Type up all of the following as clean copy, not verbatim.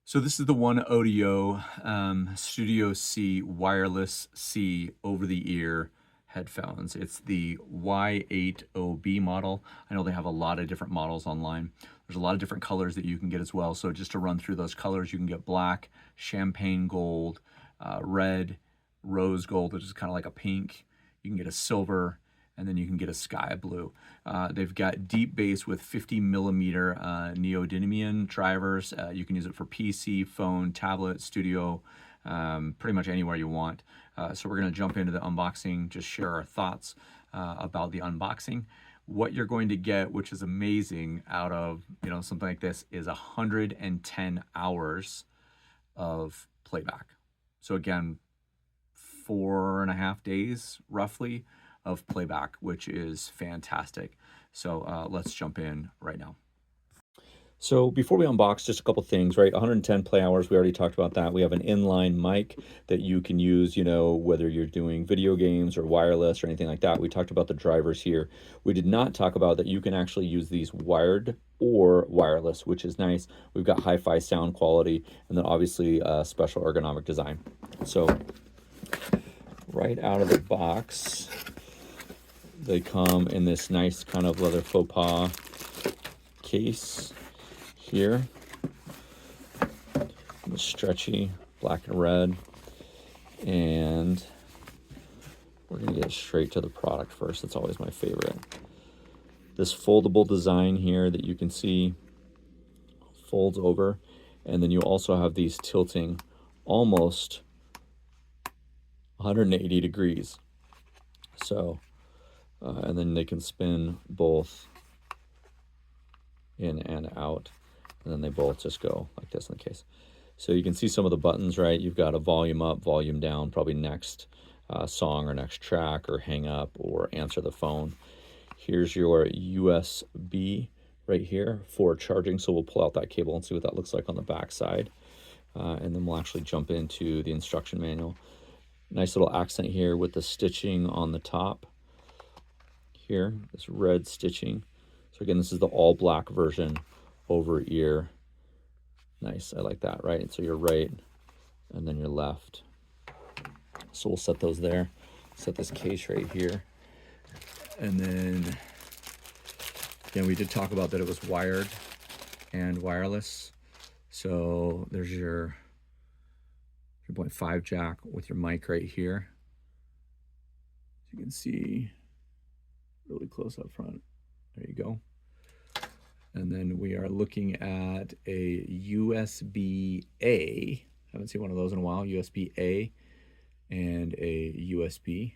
So this is the OneOdio Studio C Wireless C over-the-ear headphones. It's the Y80B model. I know they have a lot of different models online. There's a lot of different colors that you can get as well. So just to run through those colors, you can get black, champagne gold, red, rose gold, which is kind of like a pink. You can get a silver, and then you can get a sky blue. They've got deep bass with 50 millimeter neodymium drivers. You can use it for PC, phone, tablet, studio, pretty much anywhere you want. So we're going to jump into the unboxing, just share our thoughts about the unboxing. What you're going to get, which is amazing, out of something like this, is 110 hours of playback. So again, 4.5 days roughly of playback, which is fantastic. So let's jump in right now. So before we unbox, just a couple things, right? 110 play hours, we already talked about that. We have an inline mic that you can use, whether you're doing video games or wireless or anything like that. We talked about the drivers here. We did not talk about that you can actually use these wired or wireless, which is nice. We've got hi-fi sound quality, and then obviously special ergonomic design. So right out of the box, they come in this nice kind of leather faux pas case here. It's stretchy, black and red. And we're gonna get straight to the product first. That's always my favorite. This foldable design here that you can see folds over. And then you also have these tilting almost 180 degrees. So, and then they can spin both in and out, and then they both just go like this in the case. So you can see some of the buttons, right? You've got a volume up, volume down, probably next song or next track, or hang up or answer the phone. Here's your USB right here for charging. So we'll pull out that cable and see what that looks like on the back side. And then we'll actually jump into the instruction manual. Nice little accent here with the stitching on the top here, this red stitching. So again, this is the all black version over ear. Nice, I like that, right? And so your right and then your left. So we'll set those there. Set this case right here. And then, again, we did talk about that it was wired and wireless. So there's your 3.5 jack with your mic right here. As you can see, really close up front. There you go. And then we are looking at a USB-A. Haven't seen one of those in a while. USB-A and a USB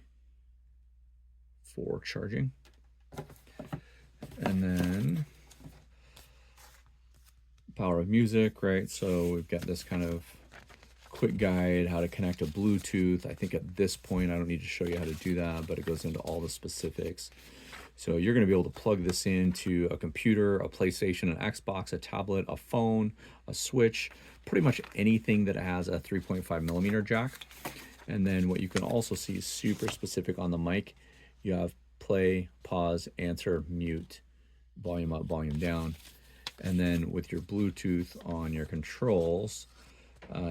for charging. And then power of music, right? So we've got this kind of quick guide, how to connect to Bluetooth. I think at this point, I don't need to show you how to do that, but it goes into all the specifics. So you're going to be able to plug this into a computer, a PlayStation, an Xbox, a tablet, a phone, a Switch, pretty much anything that has a 3.5 millimeter jack. And then what you can also see is super specific on the mic. You have play, pause, answer, mute, volume up, volume down. And then with your Bluetooth on your controls,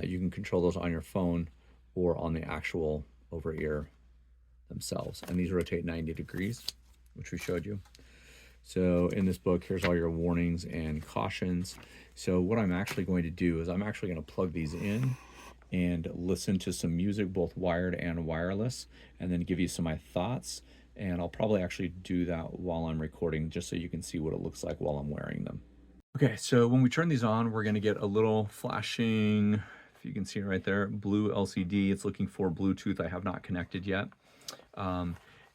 you can control those on your phone or on the actual over-ear themselves. And these rotate 90 degrees, which we showed you. So in this book, here's all your warnings and cautions. So what I'm actually going to do is I'm actually going to plug these in and listen to some music, both wired and wireless, and then give you some of my thoughts. And I'll probably actually do that while I'm recording, just so you can see what it looks like while I'm wearing them. Okay, so when we turn these on, we're gonna get a little flashing, if you can see it right there, blue LCD. It's looking for Bluetooth. I have not connected yet.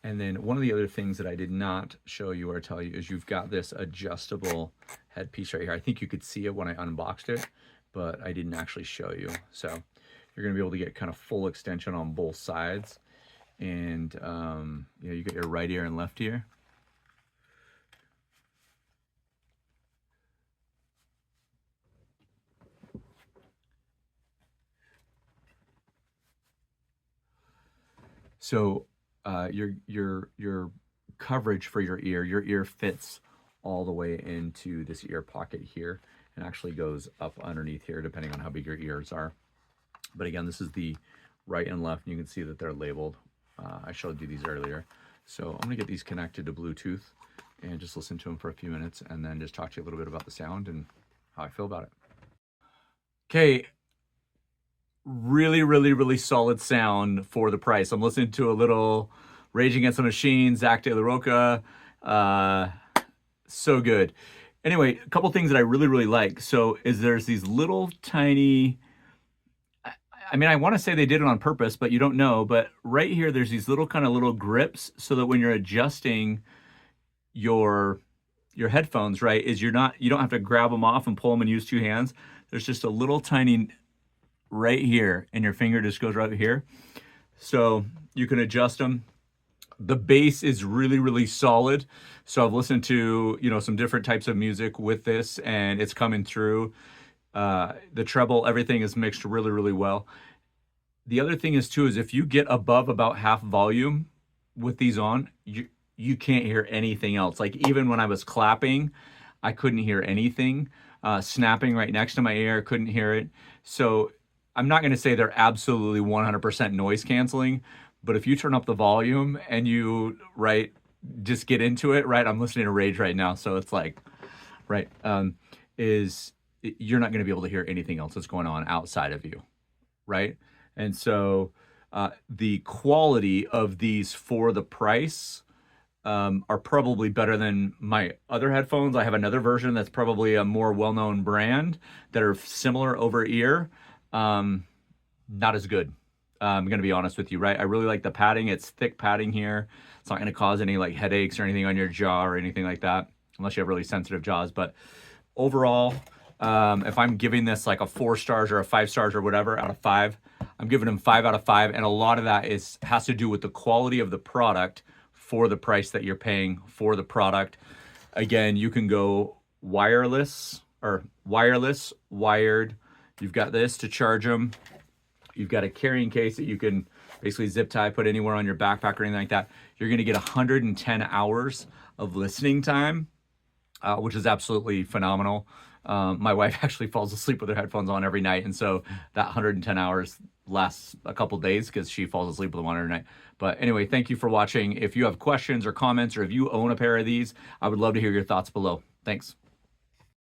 And then one of the other things that I did not show you or tell you is you've got this adjustable headpiece right here. I think you could see it when I unboxed it, but I didn't actually show you. So you're gonna be able to get kind of full extension on both sides. And you got your right ear and left ear. So your coverage for your ear fits all the way into this ear pocket here, and actually goes up underneath here depending on how big your ears are. But again, this is the right and left, and you can see that they're labeled. I showed you these earlier. So I'm gonna get these connected to Bluetooth and just listen to them for a few minutes and then just talk to you a little bit about the sound and how I feel about it. Okay, really, really, really solid sound for the price. I'm listening to a little Rage Against the Machine, Zach De La Roca. So good. Anyway, a couple things that I really, really like. So there's these little tiny, I mean, I want to say they did it on purpose, but you don't know. But right here, there's these little kind of little grips so that when you're adjusting your headphones, right, you don't have to grab them off and pull them and use two hands. There's just a little tiny right here, and your finger just goes right here. So you can adjust them. The bass is really, really solid. So I've listened to, some different types of music with this, and it's coming through. The treble, everything is mixed really, really well. The other thing is if you get above about half volume with these on, you can't hear anything else. Like even when I was clapping, I couldn't hear anything. Snapping right next to my ear, couldn't hear it. So I'm not going to say they're absolutely 100% noise canceling, but if you turn up the volume and you, just get into it, I'm listening to Rage right now. So it's like, you're not going to be able to hear anything else that's going on outside of you, right? And so the quality of these for the price are probably better than my other headphones. I have another version that's probably a more well-known brand that are similar over ear. Not as good. I'm going to be honest with you, right? I really like the padding. It's thick padding here. It's not going to cause any like headaches or anything on your jaw or anything like that, unless you have really sensitive jaws. But overall, if I'm giving this like a 4 stars or a 5 stars or whatever out of 5, I'm giving them 5 out of 5. And a lot of that has to do with the quality of the product for the price that you're paying for the product. Again, you can go wireless or wireless, wired. You've got this to charge them. You've got a carrying case that you can basically zip tie, put anywhere on your backpack or anything like that. You're going to get 110 hours of listening time, which is absolutely phenomenal. My wife actually falls asleep with her headphones on every night. And so that 110 hours lasts a couple days because she falls asleep with them on every night. But anyway, thank you for watching. If you have questions or comments, or if you own a pair of these, I would love to hear your thoughts below. Thanks.